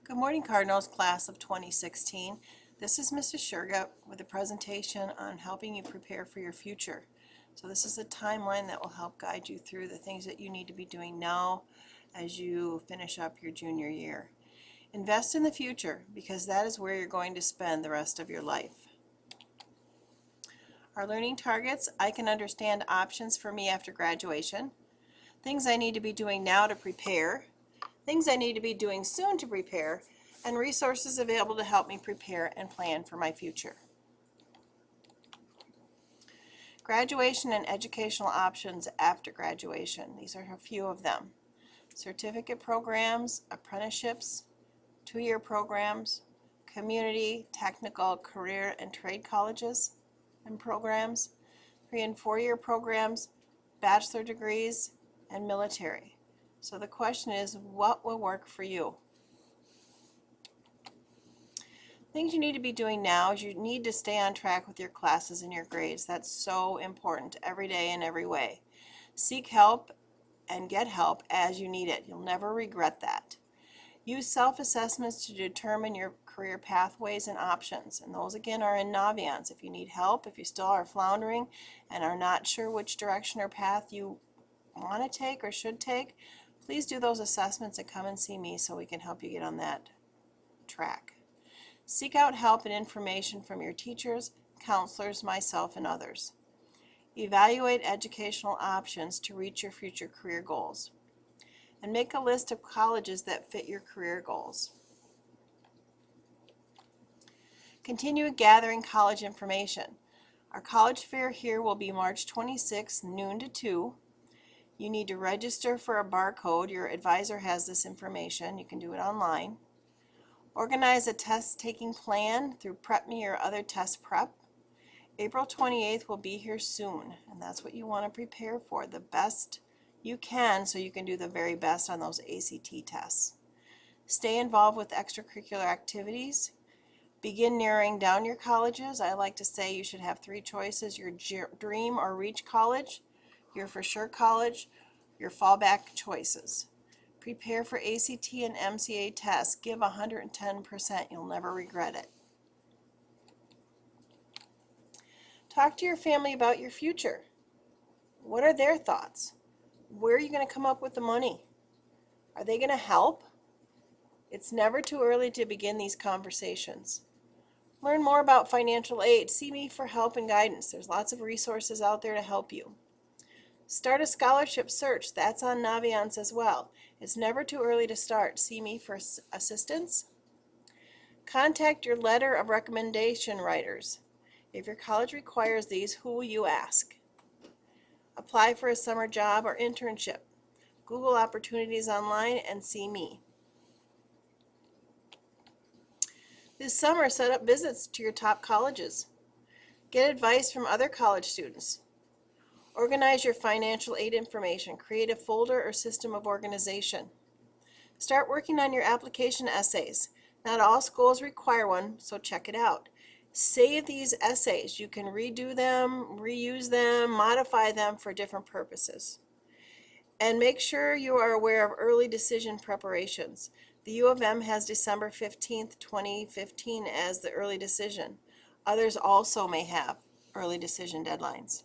Good morning, Cardinals, class of 2016. This is Mrs. Sherga with a presentation on helping you prepare for your future. So this is a timeline that will help guide you through the things that you need to be doing now as you finish up your junior year. Invest in the future because that is where you're going to spend the rest of your life. Our learning targets: I can understand options for me after graduation, things I need to be doing now to prepare, things I need to be doing soon to prepare, and resources available to help me prepare and plan for my future. Graduation and educational options after graduation. These are a few of them. Certificate programs, apprenticeships, 2-year programs, community, technical, career, and trade colleges and programs, 3- and 4-year programs, bachelor degrees, and military. So the question is, what will work for you? Things you need to be doing now is you need to stay on track with your classes and your grades. That's so important every day in every way. Seek help and get help as you need it. You'll never regret that. Use self-assessments to determine your career pathways and options. And those again are in Naviance. If you need help, if you still are floundering and are not sure which direction or path you want to take or should take, please do those assessments and come and see me so we can help you get on that track. Seek out help and information from your teachers, counselors, myself, and others. Evaluate educational options to reach your future career goals. And make a list of colleges that fit your career goals. Continue gathering college information. Our college fair here will be March 26, noon to 2. You need to register for a barcode. Your advisor has this information. You can do it online. Organize a test-taking plan through PrepMe or other test prep. April 28th will be here soon, and that's what you want to prepare for, the best you can so you can do the very best on those ACT tests. Stay involved with extracurricular activities. Begin narrowing down your colleges. I like to say you should have 3 choices: your dream or reach college, your for sure college, your fallback choices. Prepare for ACT and MCA tests. Give 110%. You'll never regret it. Talk to your family about your future. What are their thoughts? Where are you going to come up with the money? Are they going to help? It's never too early to begin these conversations. Learn more about financial aid. See me for help and guidance. There's lots of resources out there to help you. Start a scholarship search. That's on Naviance as well. It's never too early to start. See me for assistance. Contact your letter of recommendation writers. If your college requires these, who will you ask? Apply for a summer job or internship. Google opportunities online and see me. This summer, set up visits to your top colleges. Get advice from other college students. Organize your financial aid information. Create a folder or system of organization. Start working on your application essays. Not all schools require one, so check it out. Save these essays. You can redo them, reuse them, modify them for different purposes. And make sure you are aware of early decision preparations. The U of M has December 15th, 2015 as the early decision. Others also may have early decision deadlines.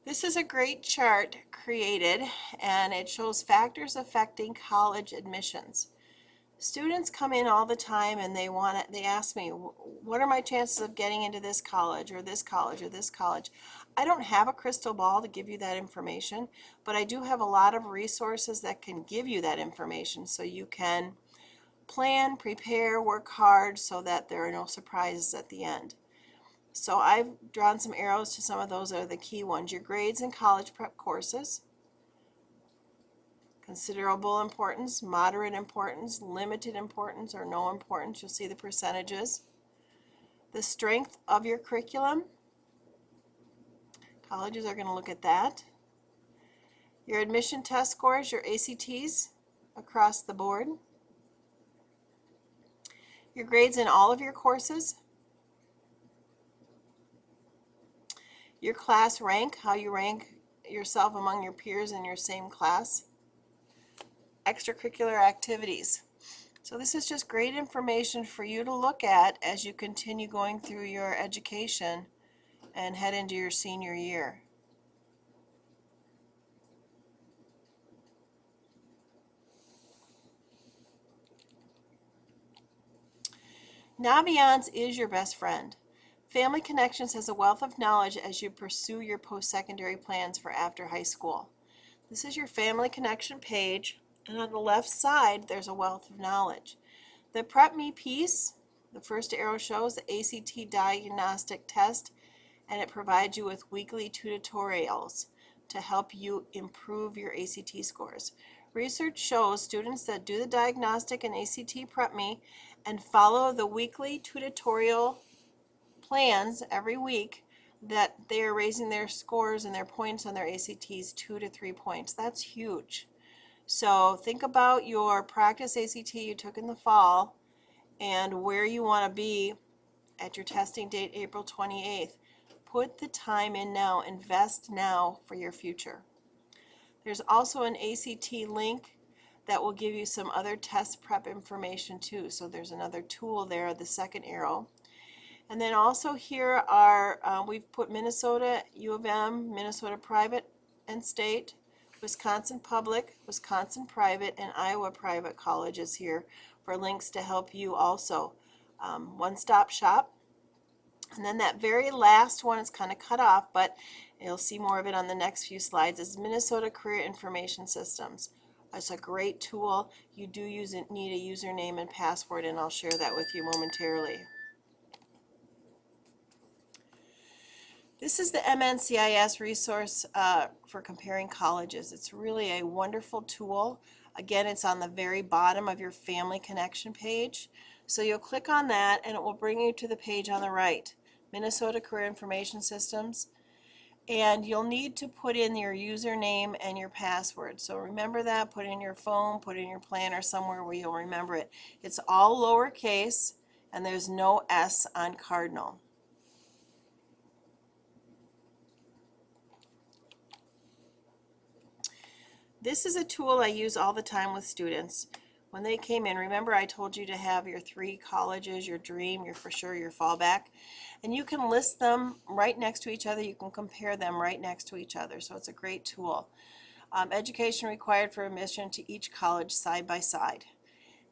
This is a great chart created, and it shows factors affecting college admissions. Students come in all the time and they ask me, what are my chances of getting into this college or this college or this college? I don't have a crystal ball to give you that information, but I do have a lot of resources that can give you that information so you can plan, prepare, work hard so that there are no surprises at the end. So I've drawn some arrows to some of those are the key ones. Your grades in college prep courses. Considerable importance, moderate importance, limited importance, or no importance. You'll see the percentages. The strength of your curriculum. Colleges are going to look at that. Your admission test scores, your ACTs across the board. Your grades in all of your courses. Your class rank, how you rank yourself among your peers in your same class. extracurricular activities. So this is just great information for you to look at as you continue going through your education and head into your senior year. Naviance is your best friend. Family Connections has a wealth of knowledge as you pursue your post-secondary plans for after high school. This is your Family Connection page, and on the left side there's a wealth of knowledge. The Prep Me piece, the first arrow shows the ACT diagnostic test, and it provides you with weekly tutorials to help you improve your ACT scores. Research shows students that do the diagnostic and ACT Prep Me and follow the weekly tutorial plans every week that they are raising their scores and their points on their ACTs 2 to 3 points. That's huge. So think about your practice ACT you took in the fall and where you want to be at your testing date, April 28th. Put the time in now. Invest now for your future. There's also an ACT link that will give you some other test prep information too. So there's another tool there, the second arrow. And then also here are, we've put Minnesota U of M, Minnesota Private and State, Wisconsin Public, Wisconsin Private, and Iowa Private colleges here for links to help you also. One-stop shop. And then that very last one is kind of cut off, but you'll see more of it on the next few slides, is Minnesota Career Information Systems. It's a great tool. You do need a username and password, and I'll share that with you momentarily. This is the MNCIS resource for comparing colleges. It's really a wonderful tool. Again, it's on the very bottom of your Family Connection page. So you'll click on that and it will bring you to the page on the right, Minnesota Career Information Systems. And you'll need to put in your username and your password. So remember that, put it in your phone, put it in your planner somewhere where you'll remember it. It's all lowercase and there's no S on Cardinal. This is a tool I use all the time with students. When they came in, remember I told you to have your 3 colleges, your dream, your for sure, your fallback, and you can list them right next to each other. You can compare them right next to each other, so it's a great tool. Education required for admission to each college side by side.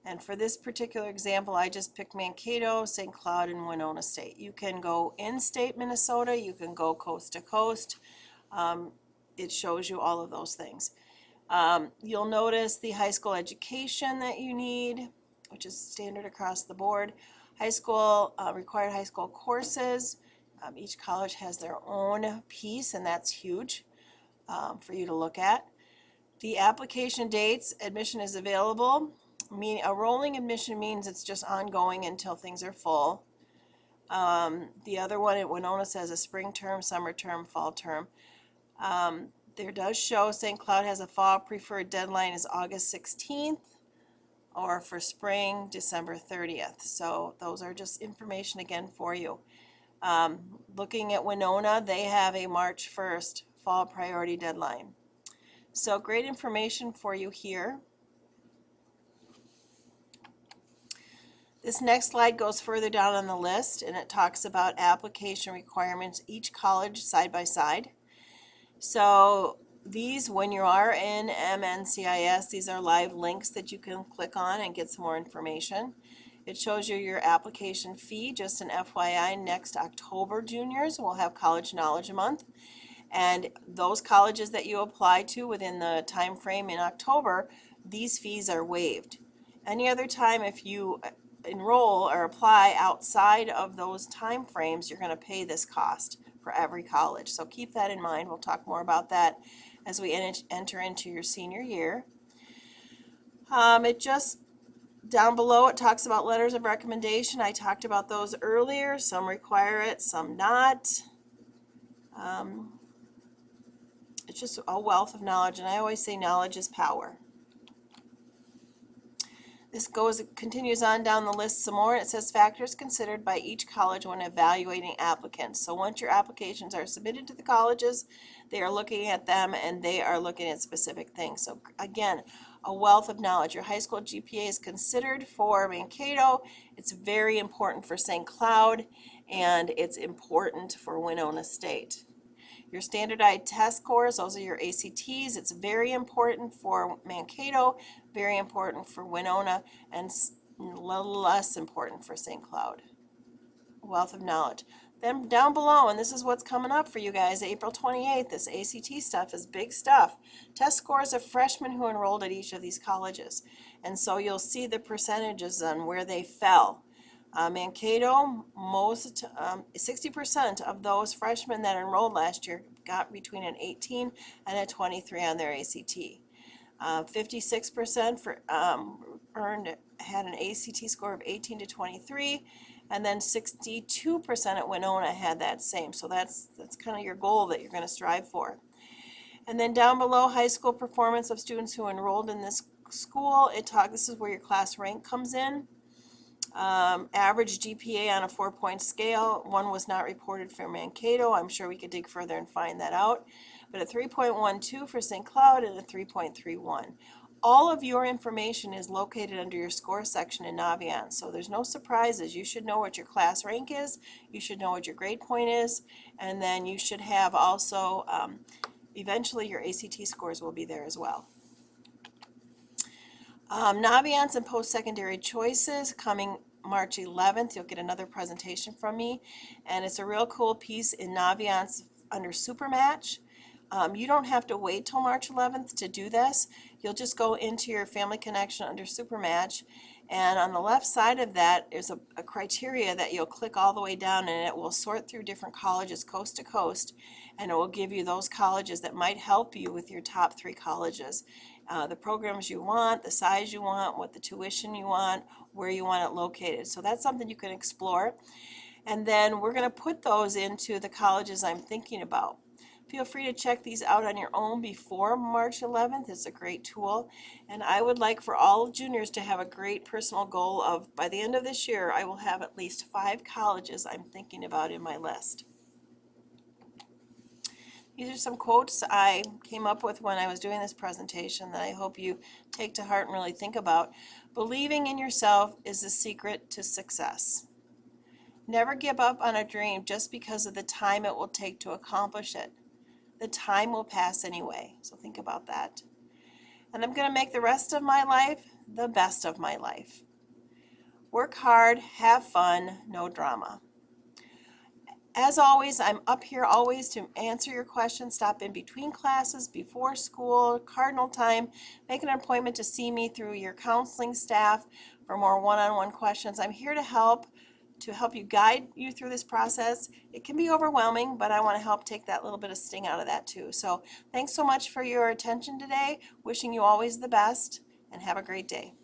And for this particular example, I just picked Mankato, St. Cloud, and Winona State. You can go in-state Minnesota, you can go coast to coast. It shows you all of those things. You'll notice the high school education that you need, which is standard across the board. High school, required high school courses. Each college has their own piece, and that's huge for you to look at. The application dates, admission is available. A rolling admission means it's just ongoing until things are full. The other one at Winona says a spring term, summer term, fall term. There does show St. Cloud has a fall preferred deadline is August 16th, or for spring, December 30th. So those are just information again for you. Looking at Winona, they have a March 1st fall priority deadline. So great information for you here. This next slide goes further down on the list, and it talks about application requirements, each college side by side. So these, when you are in MNCIS, these are live links that you can click on and get some more information. It shows you your application fee. Just an FYI, next October, juniors will have College Knowledge Month. And those colleges that you apply to within the time frame in October, these fees are waived. Any other time, if you enroll or apply outside of those time frames, you're going to pay this cost for every college. So keep that in mind. We'll talk more about that as we enter into your senior year. It just down below it talks about letters of recommendation. I talked about those earlier. Some require it, some not. It's just a wealth of knowledge, and I always say knowledge is power. This continues on down the list some more. It says factors considered by each college when evaluating applicants. So once your applications are submitted to the colleges, they are looking at them and they are looking at specific things. So again, a wealth of knowledge. Your high school GPA is considered for Mankato. It's very important for St. Cloud, and it's important for Winona State. Your standardized test scores, those are your ACTs. It's very important for Mankato, very important for Winona, and a little less important for St. Cloud. Wealth of knowledge. Then down below, and this is what's coming up for you guys, April 28th, this ACT stuff is big stuff. Test scores of freshmen who enrolled at each of these colleges. And so you'll see the percentages on where they fell. Mankato, 60% of those freshmen that enrolled last year got between an 18 and a 23 on their ACT. 56% had an ACT score of 18 to 23, and then 62% at Winona had that same. So that's kind of your goal that you're going to strive for. And then down below, high school performance of students who enrolled in this school. This is where your class rank comes in. Average GPA on a 4-point scale. One was not reported for Mankato. I'm sure we could dig further and find that out. But a 3.12 for St. Cloud and a 3.31. All of your information is located under your score section in Naviance, so there's no surprises. You should know what your class rank is, you should know what your grade point is, and then you should have also, eventually your ACT scores will be there as well. Naviance and post-secondary choices coming March 11th. You'll get another presentation from me, and it's a real cool piece in Naviance under Supermatch. You don't have to wait till March 11th to do this. You'll just go into your Family Connection under Supermatch, and on the left side of that is a criteria that you'll click all the way down, and it will sort through different colleges coast to coast, and it will give you those colleges that might help you with your top 3 colleges. The programs you want, the size you want, what the tuition you want, where you want it located. So that's something you can explore. And then we're going to put those into the colleges I'm thinking about. Feel free to check these out on your own before March 11th. It's a great tool. And I would like for all juniors to have a great personal goal of, by the end of this year, I will have at least 5 colleges I'm thinking about in my list. These are some quotes I came up with when I was doing this presentation that I hope you take to heart and really think about. Believing in yourself is the secret to success. Never give up on a dream just because of the time it will take to accomplish it. The time will pass anyway, so think about that. And I'm going to make the rest of my life the best of my life. Work hard, have fun, no drama. As always, I'm up here always to answer your questions. Stop in between classes, before school, cardinal time. Make an appointment to see me through your counseling staff for more one-on-one questions. I'm here to help you guide you through this process. It can be overwhelming, but I want to help take that little bit of sting out of that too. So thanks so much for your attention today. Wishing you always the best, and have a great day.